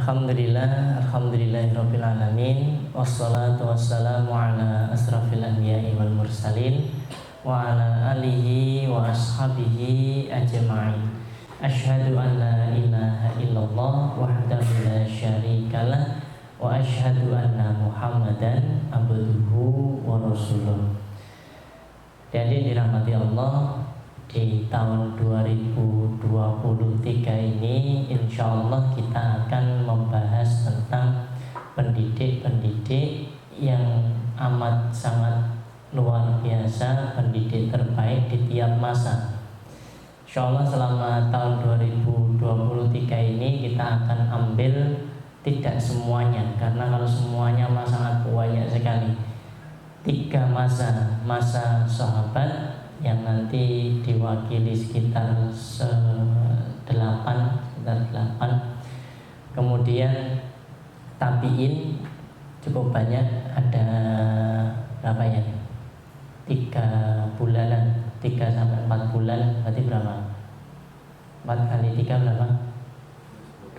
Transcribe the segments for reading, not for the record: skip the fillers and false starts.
Alhamdulillahirabbil alamin, wassalatu wassalamu ala asrafil anbiya'i wal mursalin wa ala alihi wa ashabihi ajma'in. Asyhadu an la ilaha illallah wahdahu la syarikalah wa asyhadu anna Muhammadan abduhu wa rasuluh. Jadi dirahmati Allah, di tahun 2023 ini insya Allah kita akan membahas tentang pendidik-pendidik yang amat sangat luar biasa, pendidik terbaik di tiap masa. Insya Allah selama tahun 2023 ini kita akan ambil tidak semuanya, karena kalau semuanya sangat banyak sekali. 3 masa sahabat yang nanti diwakili sekitar 8. Kemudian tabi'in cukup banyak, ada berapa ya? 3 bulanan, 3 sampai 4 bulan, berarti berapa? 4 kali 3 berapa?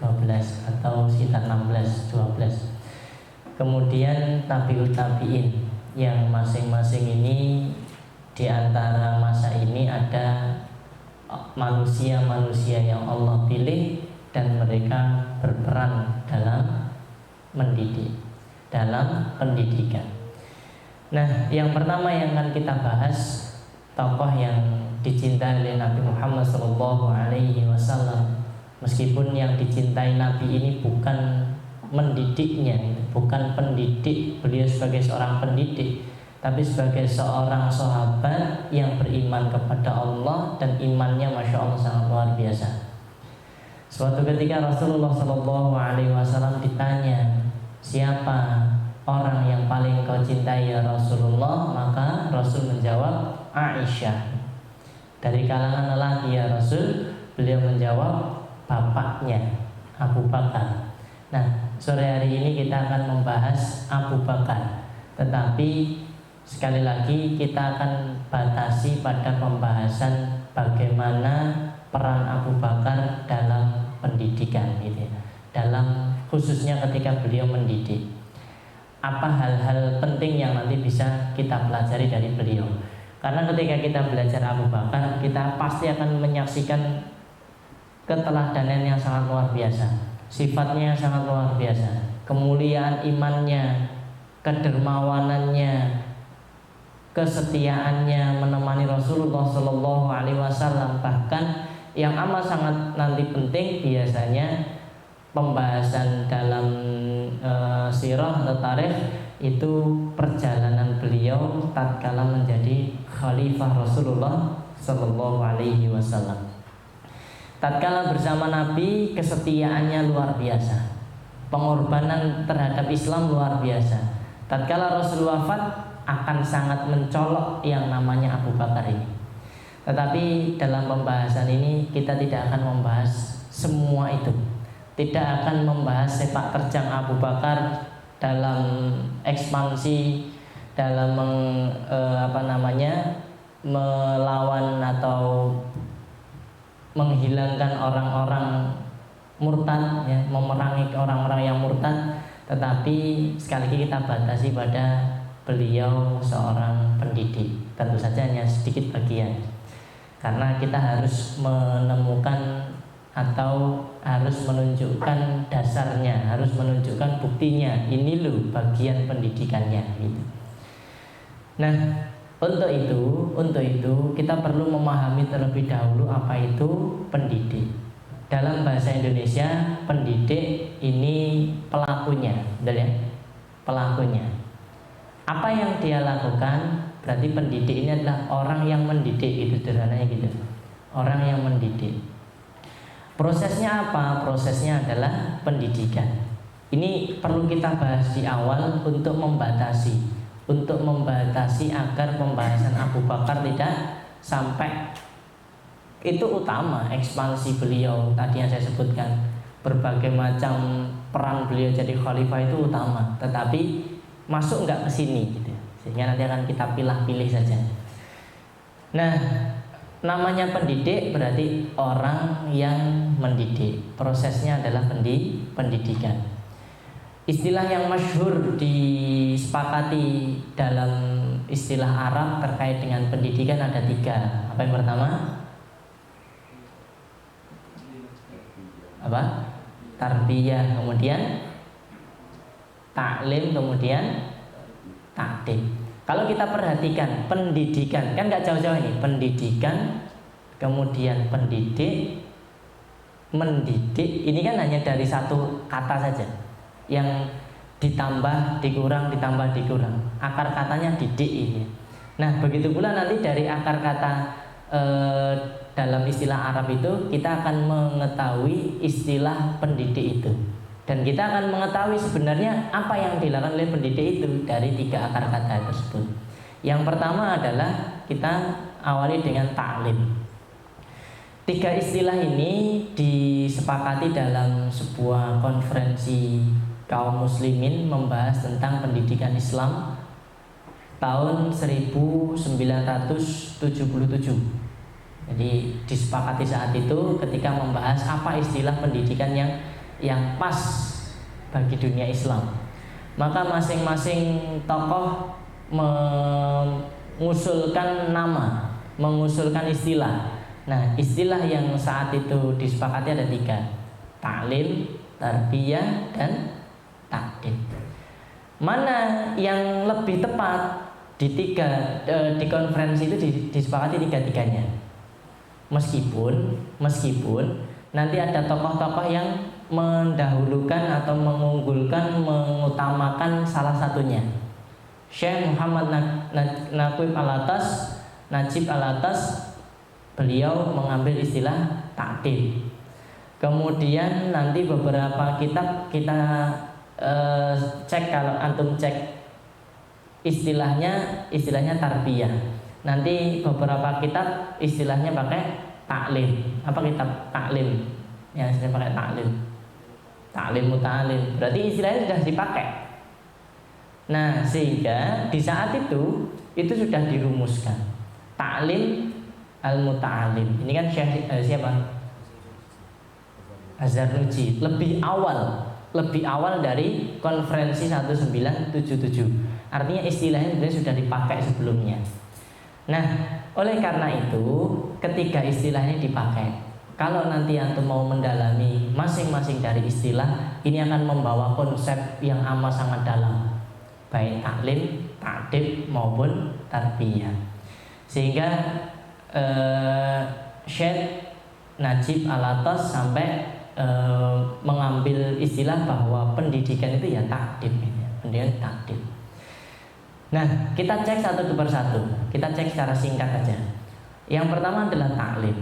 12 atau sekitar 12. Kemudian tabi'ut tabi'in yang masing-masing ini, di antara masa ini ada manusia-manusia yang Allah pilih dan mereka berperan dalam mendidik, dalam pendidikan. Nah, yang pertama yang akan kita bahas, tokoh yang dicintai oleh Nabi Muhammad SAW. Meskipun yang dicintai Nabi ini bukan mendidiknya, bukan pendidik, beliau sebagai seorang pendidik, tapi sebagai seorang sahabat yang beriman kepada Allah dan imannya masya Allah sangat luar biasa. Suatu ketika Rasulullah SAW ditanya, siapa orang yang paling kau cintai ya Rasulullah? Maka Rasul menjawab, Aisyah. Dari kalangan lelaki ya Rasul, beliau menjawab, bapaknya Abu Bakar. Nah, sore hari ini kita akan membahas Abu Bakar, tetapi sekali lagi kita akan batasi pada pembahasan bagaimana peran Abu Bakar dalam pendidikan, gitu ya. Dalam khususnya ketika beliau mendidik, apa hal-hal penting yang nanti bisa kita pelajari dari beliau. Karena ketika kita belajar Abu Bakar, kita pasti akan menyaksikan keteladanan yang sangat luar biasa, sifatnya yang sangat luar biasa, kemuliaan imannya, kedermawanannya, kesetiaannya menemani Rasulullah SAW. Bahkan yang amat sangat nanti penting biasanya pembahasan dalam sirah atau tarikh itu perjalanan beliau tatkala menjadi khalifah Rasulullah SAW. Tatkala bersama Nabi, kesetiaannya luar biasa, pengorbanan terhadap Islam luar biasa. Tatkala Rasul wafat, akan sangat mencolok yang namanya Abu Bakar ini. Tetapi dalam pembahasan ini kita tidak akan membahas semua itu. Tidak akan membahas sepak terjang Abu Bakar dalam ekspansi, dalam melawan atau menghilangkan orang-orang murtad, ya, memerangi orang-orang yang murtad. Tetapi sekali lagi kita batasi pada beliau seorang pendidik, tentu saja hanya sedikit bagian, karena kita harus menemukan atau harus menunjukkan dasarnya, harus menunjukkan buktinya, ini loh bagian pendidikannya gitu. Nah, untuk itu kita perlu memahami terlebih dahulu apa itu pendidik. Dalam bahasa Indonesia, pendidik ini pelakunya, betul ya? Pelakunya. Apa yang dia lakukan? Berarti pendidik ini adalah orang yang mendidik, itu sederhananya gitu. Orang yang mendidik. Prosesnya apa? Prosesnya adalah pendidikan. Ini perlu kita bahas di awal untuk membatasi agar pembahasan Abu Bakar tidak sampai, itu utama ekspansi beliau tadi yang saya sebutkan, berbagai macam peran beliau jadi khalifah itu utama, tetapi masuk nggak ke sini gitu, sehingga nanti akan kita pilih-pilih saja. Nah, namanya pendidik berarti orang yang mendidik. Prosesnya adalah pendidikan. Istilah yang masyhur disepakati dalam istilah Arab terkait dengan pendidikan ada 3. Apa yang pertama? Apa? Tarbiyah, kemudian taklim, kemudian takdim. Kalau kita perhatikan pendidikan, kan nggak jauh-jauh ini. Pendidikan, kemudian pendidik, mendidik. Ini kan hanya dari satu kata saja, yang ditambah, dikurang, ditambah, dikurang. Akar katanya didik ini. Nah, begitu pula nanti dari akar kata dalam istilah Arab itu kita akan mengetahui istilah pendidik itu. Dan kita akan mengetahui sebenarnya apa yang dilakukan oleh pendidik itu dari 3 akar kata tersebut. Yang pertama adalah kita awali dengan taklim. 3 istilah ini disepakati dalam sebuah konferensi kaum muslimin membahas tentang pendidikan Islam tahun 1977. Jadi disepakati saat itu ketika membahas apa istilah pendidikan yang pas bagi dunia Islam. Maka masing-masing tokoh mengusulkan nama, mengusulkan istilah. Nah, istilah yang saat itu disepakati ada 3: taklim, tarbiyah, dan takdim. Mana yang lebih tepat di konferensi itu disepakati 3-tiganya. Meskipun nanti ada tokoh-tokoh yang mendahulukan atau mengunggulkan, mengutamakan salah satunya. Syekh Muhammad Najib Al-Atas, beliau mengambil istilah takdim. Kemudian nanti beberapa kitab kita cek, kalau antum cek istilahnya tarbiyah. Nanti beberapa kitab istilahnya pakai taklim. Apa kitab taklim? Yang saya pakai taklim. Taklim muta'alim. Berarti istilahnya sudah dipakai. Nah, sehingga di saat itu sudah dirumuskan. Taklim al-muta'alim. Ini kan siapa? Az-Zarnuji. Lebih awal dari konferensi 1977. Artinya istilahnya sebenarnya sudah dipakai sebelumnya. Nah, oleh karena itu ketika istilah ini dipakai, kalau nanti antum mau mendalami masing-masing dari istilah, ini akan membawa konsep yang amat sangat dalam, baik taklim, takdib maupun tarbiyah. Sehingga Syekh Najib Al-Atas sampai mengambil istilah bahwa pendidikan itu ya takdib, pendidikan takdib. Nah, kita cek satu persatu. Kita cek secara singkat saja. Yang pertama adalah taklim.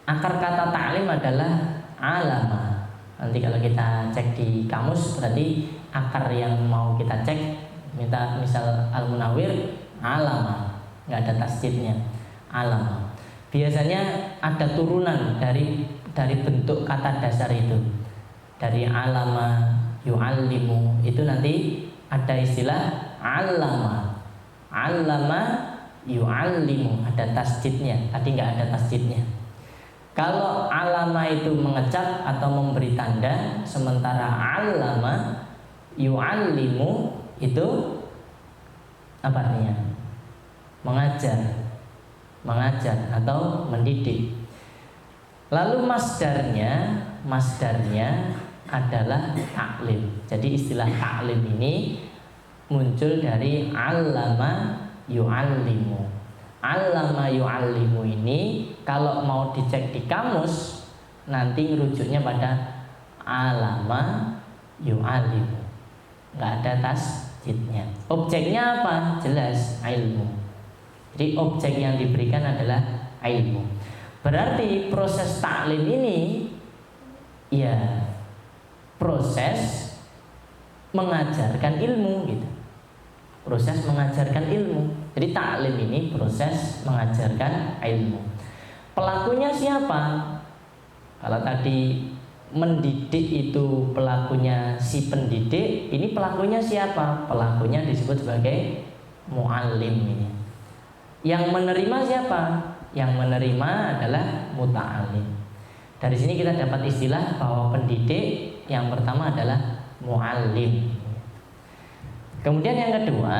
Akar kata taklim adalah alama. Nanti kalau kita cek di kamus berarti akar yang mau kita cek, misal Al-Munawwir, alama, nggak ada tasdidnya, alama. Biasanya ada turunan dari bentuk kata dasar itu. Dari alama, yu'allimu, itu nanti ada istilah alama yu'allimu, ada tasdidnya. Tadi nggak ada tasdidnya. Kalau alama itu mengecap atau memberi tanda, sementara alama yu'allimu itu apa artinya? Mengajar atau mendidik. Lalu masdarnya adalah taklim. Jadi istilah taklim ini muncul dari allama yu'allimu. Allama yu'allimu ini kalau mau dicek di kamus nanti rujuknya pada alama yu'allimu. Nggak ada tasdidnya. Objeknya apa? Jelas, ilmu. Jadi objek yang diberikan adalah ilmu. Berarti proses taklim ini ya proses mengajarkan ilmu gitu. Proses mengajarkan ilmu. Jadi taklim ini proses mengajarkan ilmu. Pelakunya siapa? Kalau tadi mendidik itu pelakunya si pendidik, ini pelakunya siapa? Pelakunya disebut sebagai muallim ini. Yang menerima siapa? Yang menerima adalah muta'alim. Dari sini kita dapat istilah bahwa pendidik yang pertama adalah mu'allim. Kemudian yang kedua,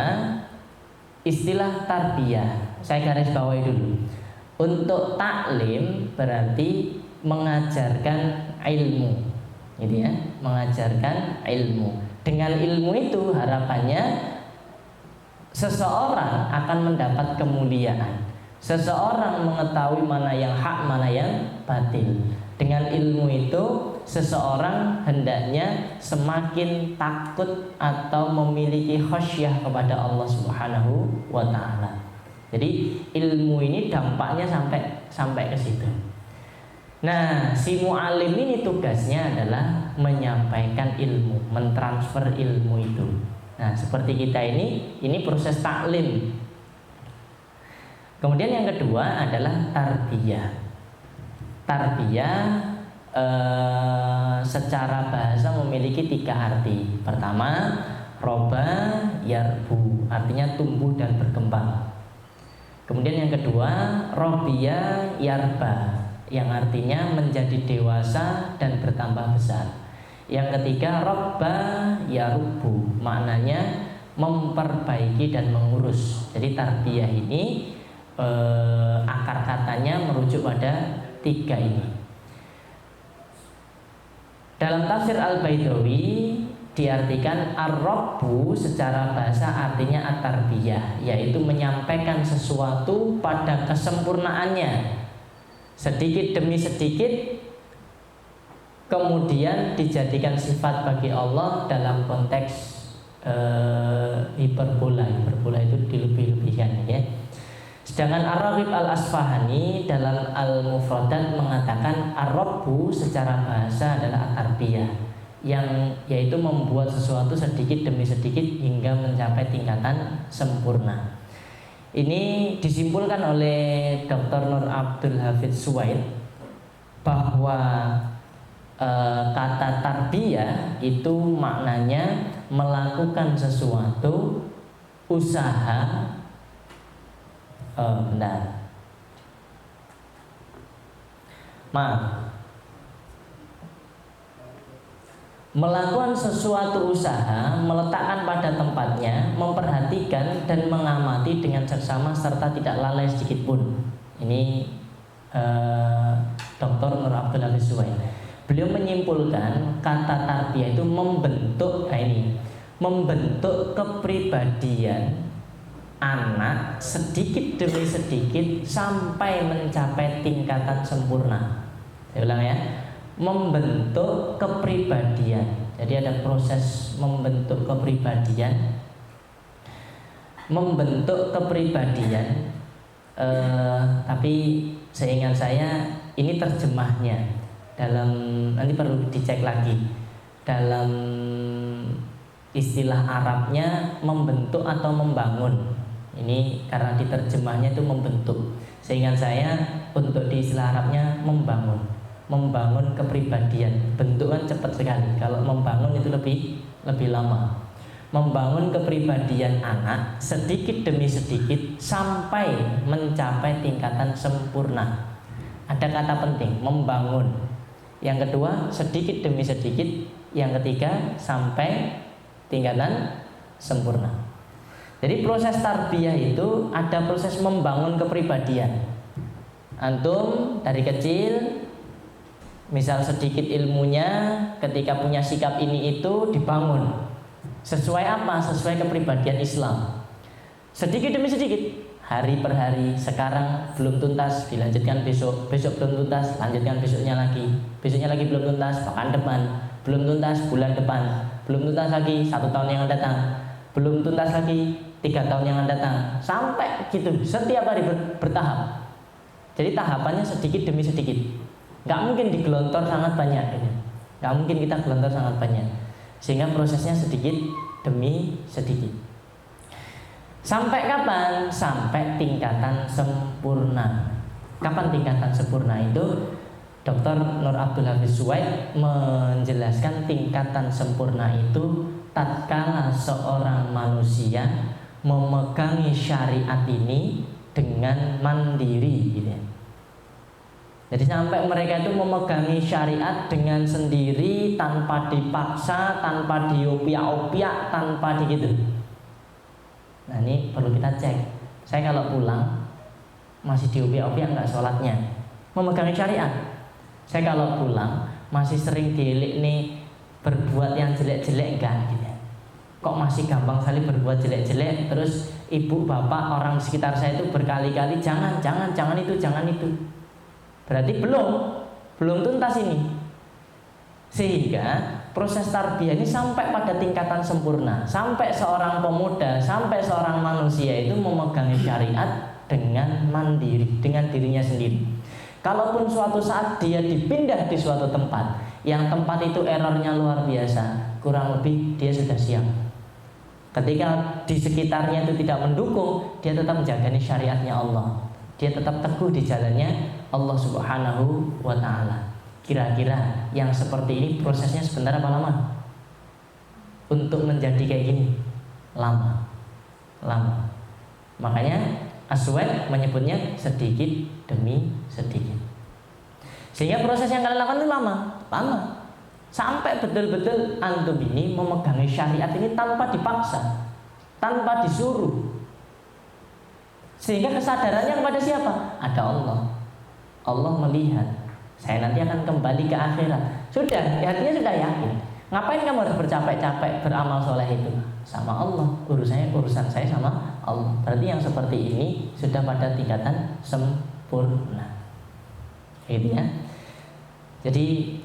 istilah tarbiyah. Saya garis bawahi dulu. Untuk taklim berarti mengajarkan ilmu, gitu ya, mengajarkan ilmu. Dengan ilmu itu harapannya seseorang akan mendapat kemuliaan. Seseorang mengetahui mana yang hak, mana yang batil. Dengan ilmu itu seseorang hendaknya semakin takut atau memiliki khasyah kepada Allah Subhanahu wa taala. Jadi ilmu ini dampaknya sampai ke situ. Nah, si mu'alim ini tugasnya adalah menyampaikan ilmu, mentransfer ilmu itu. Nah, seperti kita ini proses taklim. Kemudian yang kedua adalah tarbiyah. Tarbiyah secara bahasa memiliki 3 arti. Pertama, roba yarbu, artinya tumbuh dan berkembang. Kemudian yang kedua, robiya yarba, yang artinya menjadi dewasa dan bertambah besar. Yang ketiga, robba yarubu, maknanya memperbaiki dan mengurus. Jadi tarbiyah ini akar katanya merujuk pada 3 ini. Dalam tafsir Al-Baidawi diartikan ar-rabbu secara bahasa artinya at-tarbiyah, yaitu menyampaikan sesuatu pada kesempurnaannya, sedikit demi sedikit, kemudian dijadikan sifat bagi Allah dalam konteks hiperbola. Hiperbola itu dilebih-lebihkan, ya. Sedangkan Ar-Raghib Al-Asfahani dalam Al-Mufradat mengatakan ar-rabbu secara bahasa adalah at-tarbiyah, yang yaitu membuat sesuatu sedikit demi sedikit hingga mencapai tingkatan sempurna. Ini disimpulkan oleh Dr. Nur Abdul Hafidz Suwaid bahwa kata tarbiyah itu maknanya melakukan sesuatu usaha melakukan sesuatu usaha, meletakkan pada tempatnya, memperhatikan dan mengamati dengan seksama serta tidak lalai sedikit pun. Ini Dr. Nur Abdul Hafidz Suwaid. Beliau menyimpulkan kata tarbiyah itu membentuk kepribadian anak sedikit demi sedikit sampai mencapai tingkatan sempurna. Saya ulang ya, membentuk kepribadian. Jadi ada proses membentuk kepribadian. Tapi seingat saya ini terjemahnya dalam, nanti perlu dicek lagi. Dalam istilah Arabnya membentuk atau membangun. Ini karena diterjemahnya itu membentuk. Seingat saya untuk di istilah Arabnya membangun kepribadian. Bentuk kan cepat sekali. Kalau membangun itu lebih lama. Membangun kepribadian anak sedikit demi sedikit sampai mencapai tingkatan sempurna. Ada kata penting, membangun. Yang kedua, sedikit demi sedikit. Yang ketiga, sampai tingkatan sempurna. Jadi proses tarbiyah itu ada proses membangun kepribadian. Antum dari kecil, misal sedikit ilmunya, ketika punya sikap ini itu dibangun. Sesuai apa? Sesuai kepribadian Islam. Sedikit demi sedikit, hari per hari. Sekarang belum tuntas, dilanjutkan besok. Besok belum tuntas, lanjutkan besoknya lagi. Besoknya lagi belum tuntas, pekan depan. Belum tuntas, bulan depan. Belum tuntas lagi, 1 tahun yang akan datang. Belum tuntas lagi, 3 tahun yang akan datang. Sampai gitu, setiap hari bertahap. Jadi tahapannya sedikit demi sedikit. Gak mungkin digelontor sangat banyak. Gak mungkin kita gelontor sangat banyak. Sehingga prosesnya sedikit demi sedikit. Sampai kapan? Sampai tingkatan sempurna. Kapan tingkatan sempurna itu? Dr. Nur Abdul Hafidz Suwaid menjelaskan tingkatan sempurna itu tatkala seorang manusia memegangi syariat ini dengan mandiri gitu ya. Jadi sampai mereka itu memegangi syariat dengan sendiri, tanpa dipaksa, tanpa diopiak-opiak, tanpa digitu. Nah ini perlu kita cek. Saya kalau pulang masih diopiak-opiak nggak sholatnya, memegangi syariat. Saya kalau pulang masih sering dielik nih berbuat yang jelek-jelek enggak gitu. Kok masih gampang sekali berbuat jelek-jelek. Terus ibu bapak orang di sekitar saya itu berkali-kali jangan itu. Berarti belum tuntas ini. Sehingga proses tarbiyah ini sampai pada tingkatan sempurna, sampai seorang pemuda, sampai seorang manusia itu memegangi syariat dengan mandiri, dengan dirinya sendiri. Kalaupun suatu saat dia dipindah di suatu tempat, yang tempat itu errornya luar biasa, kurang lebih dia sudah siap. Ketika di sekitarnya itu tidak mendukung, dia tetap menjaga syariatnya Allah. Dia tetap teguh di jalannya Allah Subhanahu wa ta'ala. Kira-kira yang seperti ini prosesnya sebentar apa lama? Untuk menjadi kayak gini lama. Makanya Aswad menyebutnya sedikit demi sedikit. Sehingga proses yang kalian lakukan itu lama. Sampai betul-betul antum ini memegangi syariat ini tanpa dipaksa, tanpa disuruh. Sehingga kesadarannya kepada siapa? Ada Allah. Allah melihat, saya nanti akan kembali ke akhirat. Sudah, hatinya sudah yakin. Ngapain kamu harus bercapek-capek beramal soleh itu? Sama Allah, urusan saya sama Allah. Berarti yang seperti ini sudah pada tingkatan sempurna. Gitu ya. Jadi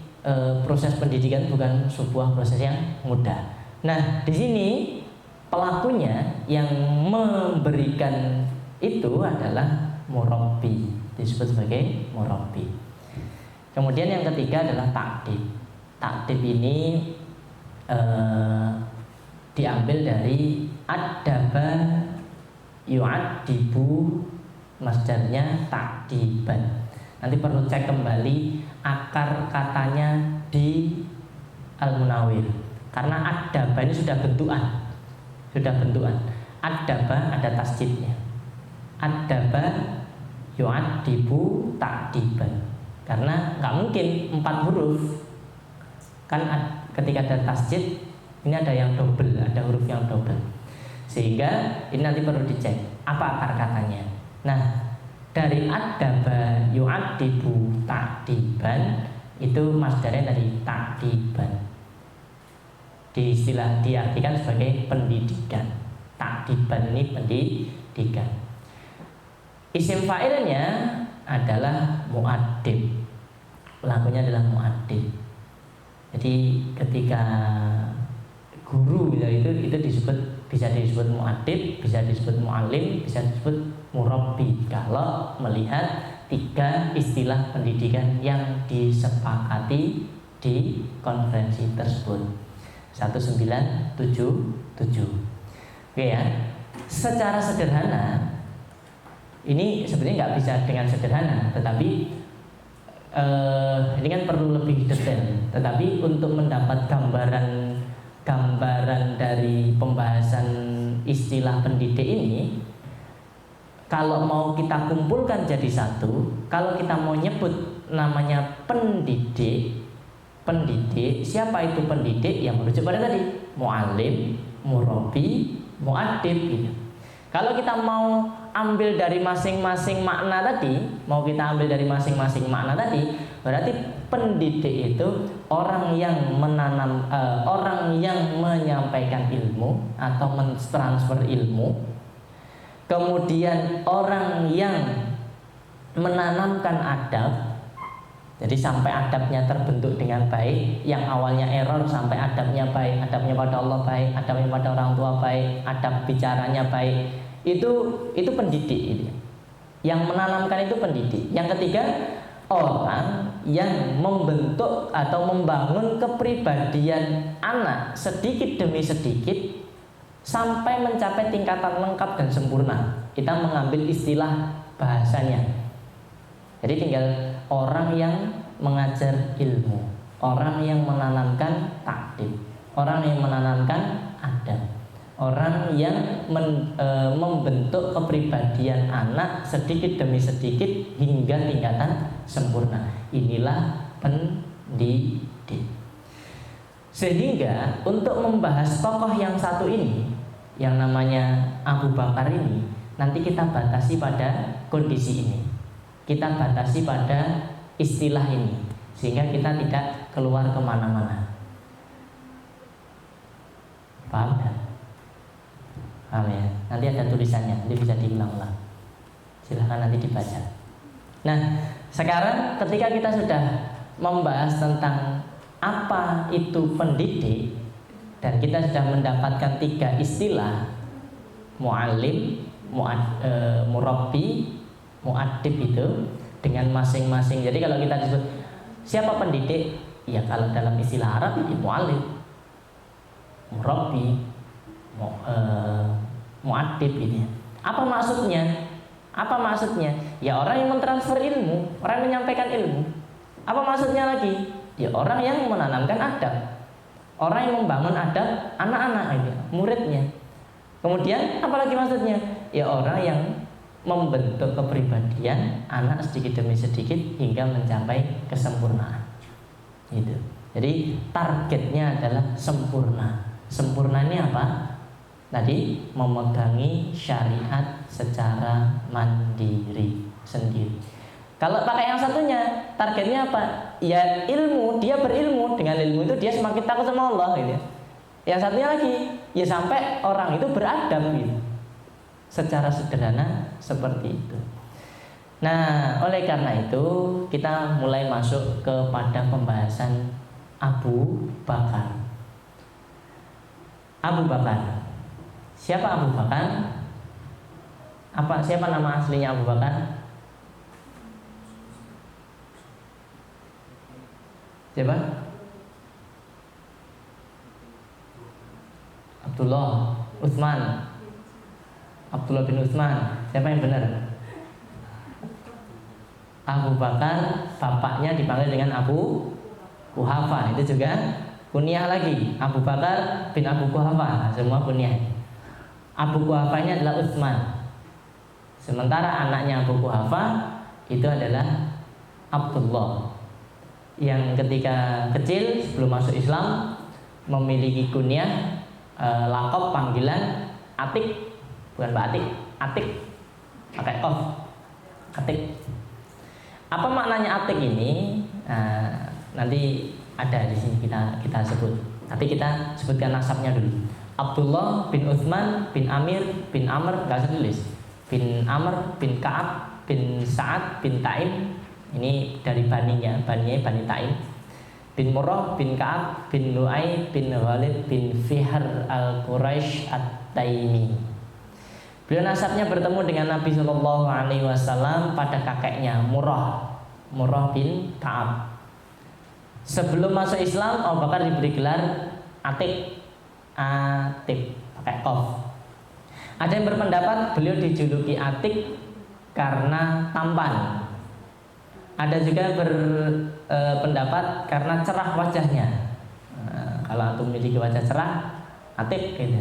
proses pendidikan bukan sebuah proses yang mudah. Nah, di sini pelakunya yang memberikan itu adalah murabbi, disebut sebagai murabbi. Kemudian yang ketiga adalah takdib. Takdib ini diambil dari adaba yu'addibu, masdarnya takdiban. Nanti perlu cek kembali akar katanya di Al-Munawwir, karena adaba ini sudah bentukan. Adaba ada tasjidnya. Adaba yu'addibu takdiban. Karena nggak mungkin 4 huruf kan, ketika ada tasjid ini ada yang double, ada huruf yang double, sehingga ini nanti perlu dicek apa akar katanya. Nah, dari adaba yu'addibu takdiban itu masdarnya dari takdiban, diartikan sebagai pendidikan. Takdiban ini pendidikan. Isim fa'ilnya adalah mu'addib, pelakunya adalah mu'addib. Jadi ketika guru itu bisa disebut mu'addib, bisa disebut mu'allim, bisa disebut murabbi kalau melihat 3 istilah pendidikan yang disepakati di konferensi tersebut. 1977. Oke ya. Secara sederhana ini sebenarnya nggak bisa dengan sederhana, tetapi ini kan perlu lebih detail. Tetapi untuk mendapat gambaran dari pembahasan istilah pendidik ini, kalau mau kita kumpulkan jadi satu, kalau kita mau nyebut namanya pendidik, siapa itu pendidik? Yang merujuk pada tadi, mu'allim, murabbi, mu'addib gitu. Kalau kita mau ambil dari masing-masing makna tadi, berarti pendidik itu orang yang menyampaikan ilmu atau mentransfer ilmu, kemudian orang yang menanamkan adab. Jadi sampai adabnya terbentuk dengan baik, yang awalnya error sampai adabnya baik, adabnya pada Allah baik, adabnya pada orang tua baik, adab bicaranya baik. Itu pendidik itu. Yang menanamkan itu pendidik. Yang ketiga, orang yang membentuk atau membangun kepribadian anak sedikit demi sedikit sampai mencapai tingkatan lengkap dan sempurna. Kita mengambil istilah bahasanya. Jadi tinggal orang yang mengajar ilmu, orang yang menanamkan takdib, orang yang menanamkan adab, orang yang membentuk kepribadian anak sedikit demi sedikit hingga tingkatan sempurna. Inilah pendidik. Sehingga untuk membahas tokoh yang satu ini, yang namanya Abu Bakar ini, nanti kita batasi pada kondisi ini, kita batasi pada istilah ini, sehingga kita tidak keluar kemana-mana. Paham kan? Paham ya? Nanti ada tulisannya, nanti bisa diulang-ulang. Silahkan nanti dibaca. Nah, sekarang ketika kita sudah membahas tentang apa itu pendidik, dan kita sudah mendapatkan 3 istilah, mu'allim, murabbi, mu'addib, itu dengan masing-masing. Jadi kalau kita disebut siapa pendidik, ya kalau dalam istilah Arab itu mu'allim, murabbi, mu'addib ini. Apa maksudnya? Apa maksudnya? Ya orang yang mentransfer ilmu, orang yang menyampaikan ilmu. Apa maksudnya lagi? Ya orang yang menanamkan adab, orang yang membangun adab anak-anak ini, muridnya. Kemudian apalagi maksudnya? Ya orang yang membentuk kepribadian anak sedikit demi sedikit hingga mencapai kesempurnaan. Gitu. Jadi targetnya adalah sempurna. Sempurna ini apa? Tadi memegangi syariat secara mandiri sendiri. Kalau pakai yang satunya, targetnya apa? Ya ilmu, dia berilmu. Dengan ilmu itu dia semakin takut sama Allah gitu. Yang satunya lagi, ya sampai orang itu beradab gitu. Secara sederhana seperti itu. Nah, oleh karena itu kita mulai masuk kepada pembahasan Abu Bakar. Abu Bakar. Siapa Abu Bakar? Siapa nama aslinya Abu Bakar? Siapa? Abdullah Utsman. Abdullah bin Utsman. Siapa yang benar? Abu Bakar, bapaknya dipanggil dengan Abu Quhafa. Itu juga kunyah lagi. Abu Bakar bin Abu Quhafa. Semua kunyah. Abu Quhafa ini adalah Utsman. Sementara anaknya Abu Quhafa itu adalah Abdullah, yang ketika kecil sebelum masuk Islam memiliki kunyah, lakop panggilan Atik, bukan Mbak Atik, Atik pakai qaf, Atik. Apa maknanya Atik ini? Nanti ada di sini kita sebut. Tapi kita sebutkan nasabnya dulu. Abdullah bin Utsman bin Amir bin Amr, gak usah tulis. Bin Amr bin Ka'ab bin Sa'ad bin Taim. Ini dari baninya Bani Taim. Bin Murrah bin Ka'ab bin Lu'ay bin Ghalib bin Fihr al-Quraisy at-Taimi. Beliau nasabnya bertemu dengan Nabi SAW pada kakeknya Murrah bin Ka'ab. Sebelum masuk Islam, Abu Bakar diberi gelar Atik pakai qaf. Ada yang berpendapat beliau dijuluki Atik karena tampan. Ada juga berpendapat karena cerah wajahnya. Kalau antum memiliki wajah cerah, Atik gitu.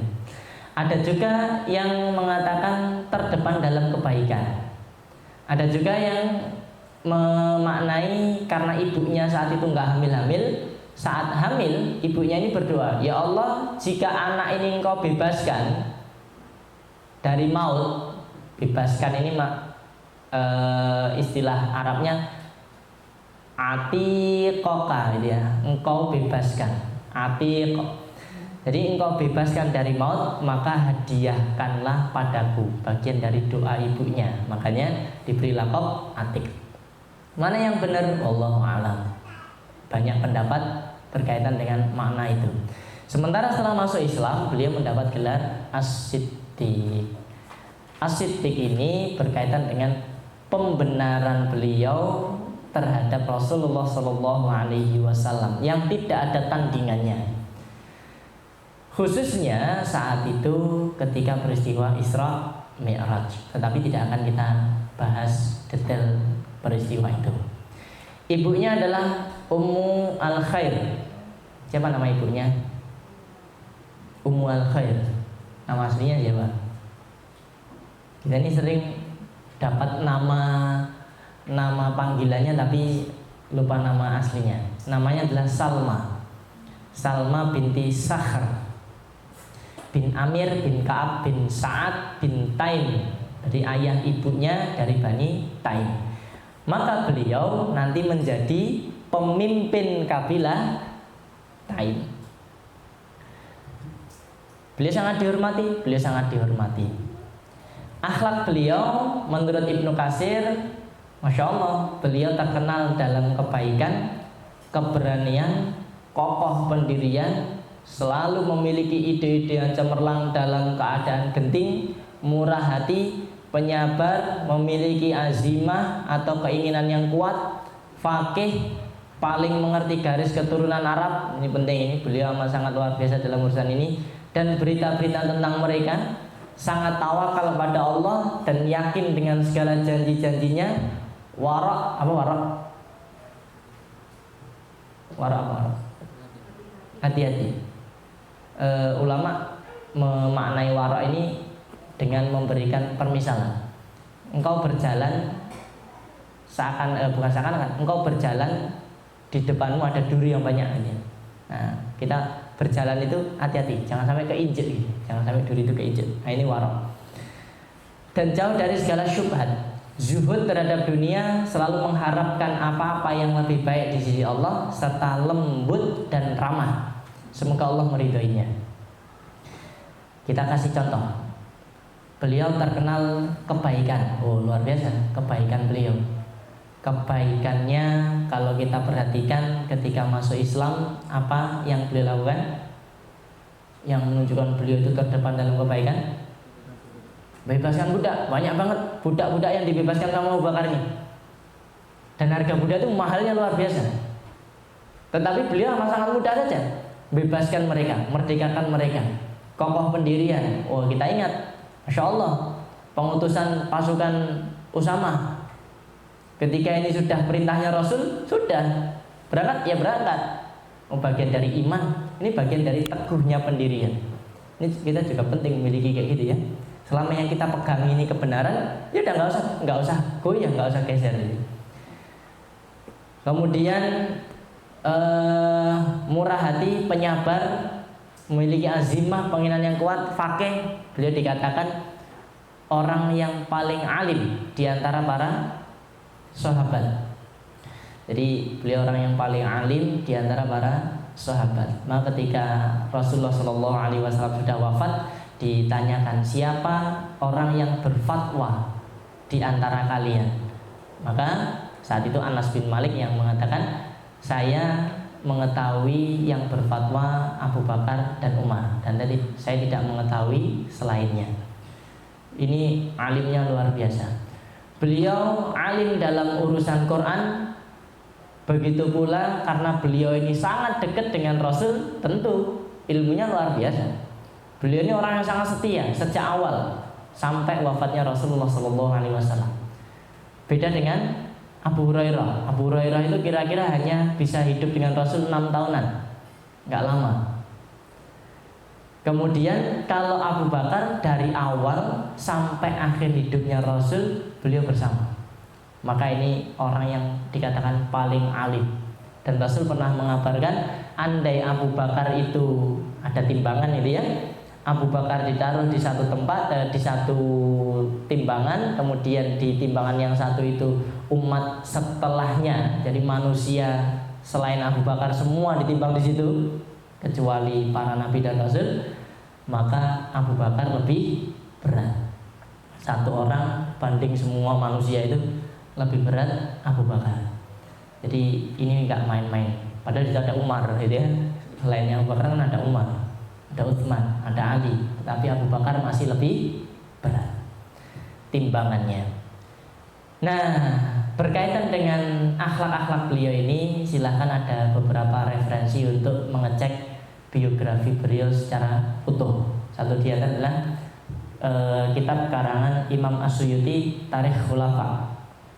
Ada juga yang mengatakan terdepan dalam kebaikan. Ada juga yang memaknai karena ibunya saat itu nggak hamil-hamil. Saat hamil, ibunya ini berdoa, ya Allah, jika anak ini engkau bebaskan dari maut, bebaskan ini istilah Arabnya atiqoka, gitu ya, engkau bebaskan, atiqo. Jadi engkau bebaskan dari maut, maka hadiahkanlah padaku, bagian dari doa ibunya. Makanya diberi laqab Atik. Mana yang benar? Wallahu a'lam. Banyak pendapat berkaitan dengan makna itu. Sementara setelah masuk Islam, beliau mendapat gelar As-Siddiq. As-Siddiq ini berkaitan dengan pembenaran beliau terhadap Rasulullah SAW yang tidak ada tandingannya. Khususnya saat itu ketika peristiwa Isra Mi'raj. Tetapi tidak akan kita bahas detail peristiwa itu. Ibunya adalah Ummu Al-Khair. Siapa nama ibunya? Ummu Al-Khair. Nama aslinya siapa? Kita ini sering dapat nama panggilannya tapi lupa nama aslinya. Namanya adalah Salma binti Sakhr bin Amir bin Ka'ab bin Sa'ad bin Taim. Jadi ayah ibunya dari Bani Taim. Maka beliau nanti menjadi pemimpin kabilah Taim. Beliau sangat dihormati. Akhlak beliau menurut Ibnu Katsir, Masya Allah, beliau terkenal dalam kebaikan, keberanian, kokoh pendirian, selalu memiliki ide-ide yang cemerlang dalam keadaan genting, murah hati, penyabar, memiliki azimah atau keinginan yang kuat, faqih, paling mengerti garis keturunan Arab. Ini penting, ini beliau amat sangat luar biasa dalam urusan ini. Dan berita-berita tentang mereka, sangat tawakal pada Allah dan yakin dengan segala janji-janjinya. Wara' apa? Hati-hati. Ulama memaknai wara' ini dengan memberikan permisalan. Engkau berjalan engkau berjalan, di depanmu ada duri yang banyak aja. Nah, kita berjalan itu hati-hati, jangan sampai keinjek gitu. Jangan sampai duri itu keinjek. Nah, ini wara'. Dan jauh dari segala syubhat. Zuhud terhadap dunia, selalu mengharapkan apa-apa yang lebih baik di sisi Allah, serta lembut dan ramah. Semoga Allah meridhoinya. Kita kasih contoh. Beliau terkenal kebaikan. Oh, luar biasa kebaikan beliau. Kebaikannya kalau kita perhatikan ketika masuk Islam, apa yang beliau lakukan yang menunjukkan beliau itu terdepan dalam kebaikan? Bebaskan budak. Banyak banget budak-budak yang dibebaskan sama Abu Bakar ini. Dan harga budak itu mahalnya luar biasa. Tetapi beliau amat sangat mudah saja bebaskan mereka, merdekakan mereka. Kokoh pendirian. Oh, kita ingat, Masya Allah, pengutusan pasukan Usamah. Ketika ini sudah perintahnya Rasul, sudah berangkat ya berangkat. Oh, bagian dari iman. Ini bagian dari teguhnya pendirian. Ini kita juga penting memiliki kayak gitu ya. Selama yang kita pegang ini kebenaran, ya udah nggak usah goyah, nggak usah geser. Kemudian murah hati, penyabar, memiliki azimah, penginan yang kuat, faqih. Beliau dikatakan orang yang paling alim di antara para sahabat. Jadi beliau orang yang paling alim di antara para sahabat. Maka ketika Rasulullah SAW sudah wafat, ditanyakan siapa orang yang berfatwa di antara kalian. Maka saat itu Anas bin Malik yang mengatakan, saya mengetahui yang berfatwa Abu Bakar dan Umar, dan tadi saya tidak mengetahui selainnya. Ini alimnya luar biasa. Beliau alim dalam urusan Quran. Begitu pula karena beliau ini sangat dekat dengan Rasul, tentu ilmunya luar biasa. Beliau ini orang yang sangat setia sejak awal sampai wafatnya Rasulullah SAW. Beda dengan Abu Hurairah. Abu Hurairah itu kira-kira hanya bisa hidup dengan Rasul 6 tahunan, nggak lama. Kemudian kalau Abu Bakar dari awal sampai akhir hidupnya Rasul, beliau bersama. Maka ini orang yang dikatakan paling alim. Dan Rasul pernah mengabarkan, andai Abu Bakar itu ada timbangan itu ya, Abu Bakar ditaruh di satu tempat, di satu timbangan, kemudian di timbangan yang satu itu umat setelahnya, jadi manusia selain Abu Bakar semua ditimbang di situ, kecuali para nabi dan rasul, maka Abu Bakar lebih berat. Satu orang banding semua manusia itu lebih berat Abu Bakar. Jadi ini nggak main-main. Padahal di ada Umar, gitu ya. Selainnya Abu Bakar kan ada Umar, ada Utsman, ada Ali, tapi Abu Bakar masih lebih berat timbangannya. Nah, berkaitan dengan akhlak-akhlak beliau ini, silahkan ada beberapa referensi untuk mengecek biografi beliau secara utuh. Satu dia adalah kitab karangan Imam As-Suyuti, Tarikh Khulafa.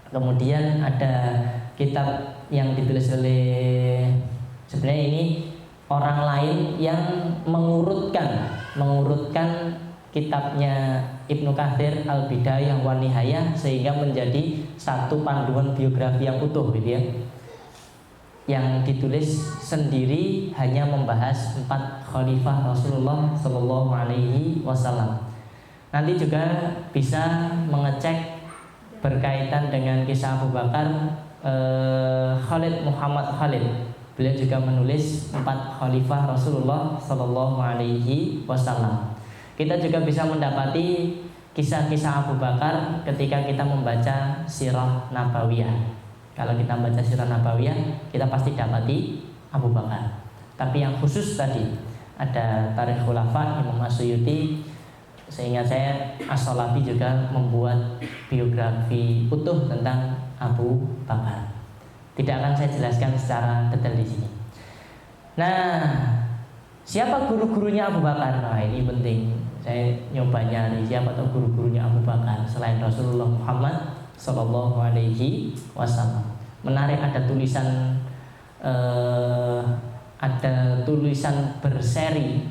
Kemudian ada kitab yang ditulis oleh, sebenarnya ini orang lain yang mengurutkan kitabnya Ibnu Katsir Al-Bidayah wa Nihayah sehingga menjadi satu panduan biografi yang utuh gitu ya. Yang ditulis sendiri hanya membahas 4 khalifah Rasulullah Shallallahu Alaihi Wasallam. Nanti juga bisa mengecek berkaitan dengan kisah Abu Bakar, Khalid Muhammad Khalid. Beliau juga menulis 4 khalifah Rasulullah Shallallahu Alaihi Wasallam. Kita juga bisa mendapati kisah-kisah Abu Bakar ketika kita membaca Sirah Nabawiyah. Kalau kita membaca Sirah Nabawiyah, kita pasti dapati Abu Bakar. Tapi yang khusus tadi ada Tarikh Khulafa Imam As-Suyuti, sehingga saya As-Shalabi juga membuat biografi utuh tentang Abu Bakar. Tidak akan saya jelaskan secara detail di sini. Nah, siapa guru-gurunya Abu Bakar? Nah, ini penting. Saya nyoba nyari siapa tahu guru-gurunya Abu Bakar selain Rasulullah Muhammad Sallallahu Alaihi Wasallam. Menarik, ada tulisan berseri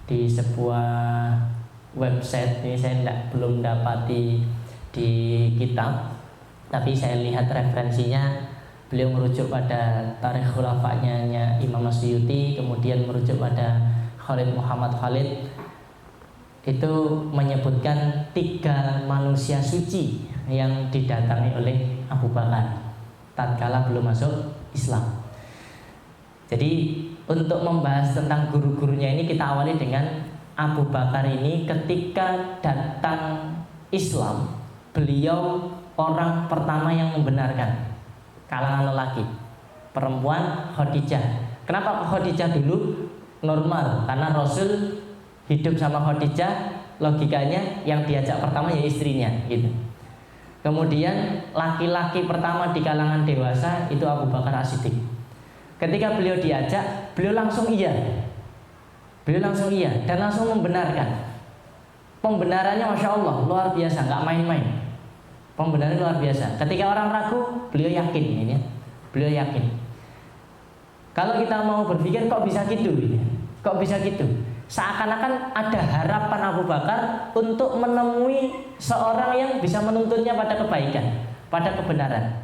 di sebuah website. Ini saya belum dapati di kitab, tapi saya lihat referensinya. Beliau merujuk pada Tarikh Khulafa'nya Imam As-Suyuti, kemudian merujuk pada Khalid Muhammad Khalid. Itu menyebutkan 3 manusia suci yang didatangi oleh Abu Bakar tatkala belum masuk Islam. Jadi untuk membahas tentang guru-gurunya ini, kita awali dengan Abu Bakar ini ketika datang Islam, beliau orang pertama yang membenarkan kalangan lelaki. Perempuan Khadijah. Kenapa Khadijah dulu? Normal, karena Rasul hidup sama Khadijah, logikanya yang diajak pertama ya istrinya gitu. Kemudian laki-laki pertama di kalangan dewasa itu Abu Bakar As-Siddiq. Ketika beliau diajak, beliau langsung iya. Beliau langsung iya dan langsung membenarkan. Pembenarannya Masya Allah luar biasa, nggak main-main. Pembenarannya luar biasa. Ketika orang ragu, beliau yakin ini ya. Beliau yakin. Kalau kita mau berpikir kok bisa gitu gitu. Kok bisa gitu? Seakan-akan ada harapan Abu Bakar untuk menemui seorang yang bisa menuntunnya pada kebaikan, pada kebenaran.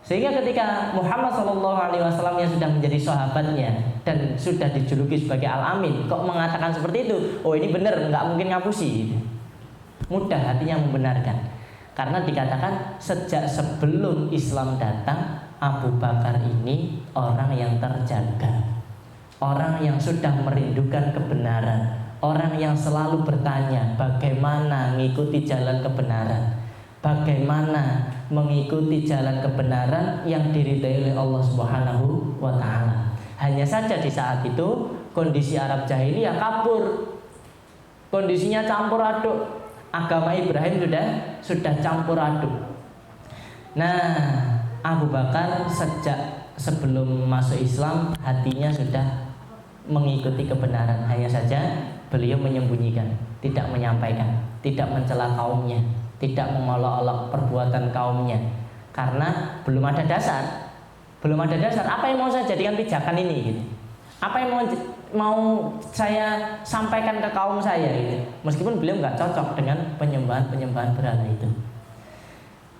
Sehingga ketika Muhammad SAW yang sudah menjadi sahabatnya dan sudah dijuluki sebagai Al-Amin, kok mengatakan seperti itu? Oh, ini benar, nggak mungkin ngapusi. Mudah hatinya membenarkan. Karena dikatakan sejak sebelum Islam datang, Abu Bakar ini orang yang terjaga, orang yang sudah merindukan kebenaran, orang yang selalu bertanya bagaimana mengikuti jalan kebenaran, bagaimana mengikuti jalan kebenaran yang diridhai oleh Allah Subhanahu wa Ta'ala. Hanya saja di saat itu kondisi Arab jahiliyah kabur, kondisinya campur aduk. Agama Ibrahim sudah campur aduk. Nah, Abu Bakar sejak sebelum masuk Islam hatinya sudah mengikuti kebenaran. Hanya saja beliau menyembunyikan, tidak menyampaikan, tidak mencela kaumnya, tidak mengolok-olok perbuatan kaumnya, karena belum ada dasar. Belum ada dasar. Apa yang mau saya jadikan pijakan ini gitu? Apa yang mau saya sampaikan ke kaum saya gitu? Meskipun beliau nggak cocok dengan penyembahan berhala itu.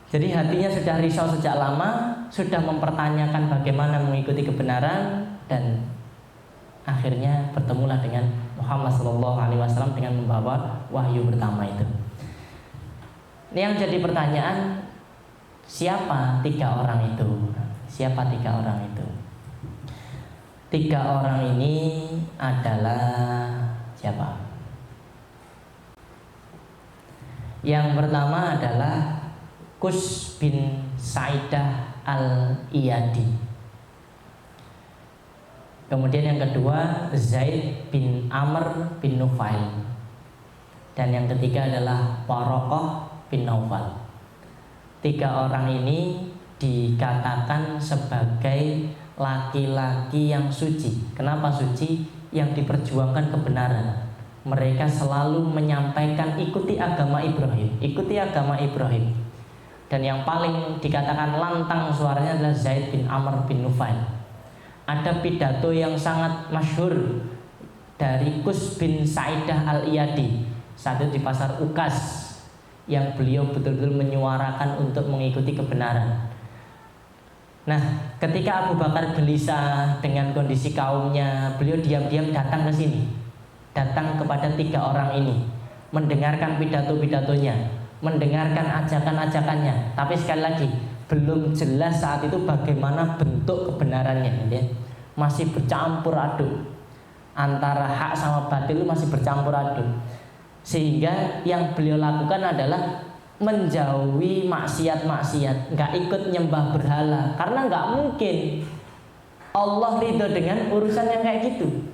Jadi hatinya sudah risau sejak lama, sudah mempertanyakan bagaimana mengikuti kebenaran, dan akhirnya bertemulah dengan Muhammad SAW dengan membawa wahyu pertama itu. Ini yang jadi pertanyaan, siapa 3 orang itu? Siapa 3 orang itu? 3 orang ini adalah siapa? Yang pertama adalah Qus bin Sa'idah Al-Iyadi. Kemudian yang kedua Zaid bin Amr bin Nufail. Dan yang ketiga adalah Waraqah bin Naufal. 3 orang ini dikatakan sebagai laki-laki yang suci. Kenapa suci? Yang diperjuangkan kebenaran. Mereka selalu menyampaikan ikuti agama Ibrahim, ikuti agama Ibrahim. Dan yang paling dikatakan lantang suaranya adalah Zaid bin Amr bin Nufail. Ada pidato yang sangat masyhur dari Qus bin Sa'idah Al-Iyadi. saat itu di pasar Ukas, yang beliau betul-betul menyuarakan untuk mengikuti kebenaran. Nah, ketika Abu Bakar gelisah dengan kondisi kaumnya, beliau diam-diam datang ke sini, datang kepada 3 orang ini, mendengarkan pidato-pidatonya, mendengarkan ajakan-ajakannya. Tapi sekali lagi, belum jelas saat itu bagaimana bentuk kebenarannya, ya. Masih bercampur aduk antara hak sama batil, itu masih bercampur aduk. Sehingga yang beliau lakukan adalah menjauhi maksiat-maksiat, nggak ikut nyembah berhala, karena nggak mungkin Allah ridho dengan urusan yang kayak gitu.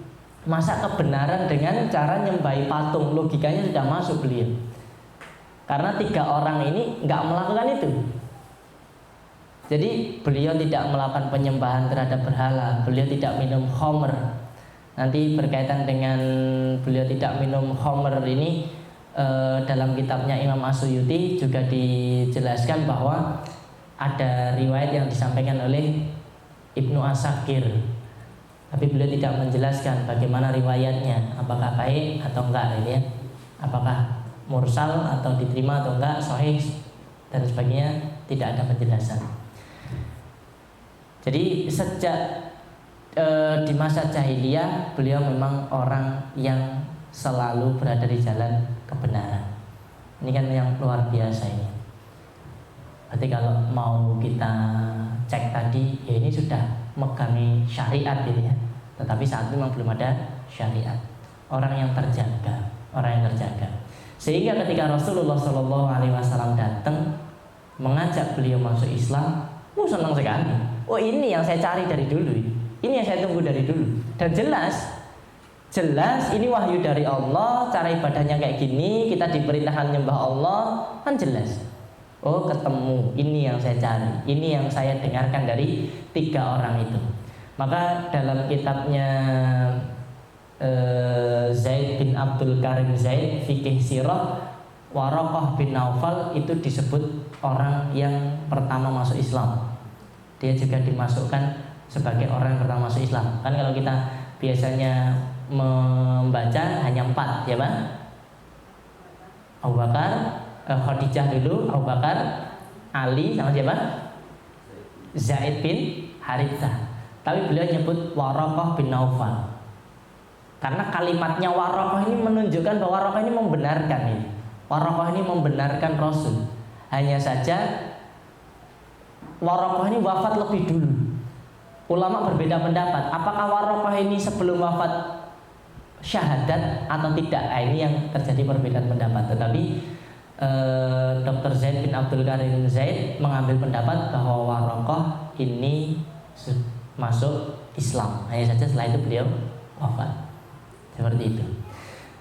Masa kebenaran dengan cara nyembahi patung? Logikanya sudah masuk beliau. Karena 3 orang ini nggak melakukan itu. Jadi beliau tidak melakukan penyembahan terhadap berhala, beliau tidak minum khamr. Nanti berkaitan dengan beliau tidak minum khamr ini, dalam kitabnya Imam As-Suyuti juga dijelaskan bahwa ada riwayat yang disampaikan oleh Ibnu Asakir, tapi beliau tidak menjelaskan bagaimana riwayatnya, apakah baik atau enggak, ini ya, apakah mursal atau diterima atau enggak, sahih dan sebagainya, tidak ada penjelasan. Jadi sejak di masa jahiliyah beliau memang orang yang selalu berada di jalan kebenaran. Ini kan yang luar biasa ini. Berarti kalau mau kita cek tadi, ya ini sudah megangi syariat gitu ya. Tetapi saat itu memang belum ada syariat. Orang yang terjaga, orang yang terjaga. Sehingga ketika Rasulullah SAW datang mengajak beliau masuk Islam, senang sekali. Oh, ini yang saya cari dari dulu. Ini yang saya tunggu dari dulu. Dan jelas ini wahyu dari Allah, cara ibadahnya kayak gini, kita diperintahkan nyembah Allah, kan jelas. Oh, ketemu, ini yang saya cari, ini yang saya dengarkan dari 3 orang itu. Maka dalam kitabnya Zaid bin Abdul Karim Zaid, Fikih Sirah, Waraqah bin Naufal itu disebut orang yang pertama masuk Islam. Dia juga dimasukkan sebagai orang yang pertama masuk Islam. Kan kalau kita biasanya membaca hanya 4, ya Pak? Abu Bakar, Khadijah dulu, Abu Bakar, Ali sama siapa? Zaid bin Harithah. Tapi beliau nyebut Waraqah bin Naufal. Karena kalimatnya Waraqah ini menunjukkan bahwa Waraqah ini membenarkan ini. Waraqah ini membenarkan Rasul. Hanya saja Waraqah ini wafat lebih dulu. Ulama berbeda pendapat, apakah Waraqah ini sebelum wafat syahadat atau tidak. Ini yang terjadi perbedaan pendapat. Tetapi Dr. Zaid bin Abdul Karim Zaid mengambil pendapat bahwa Waraqah ini masuk Islam. Hanya saja setelah itu beliau wafat. Seperti itu.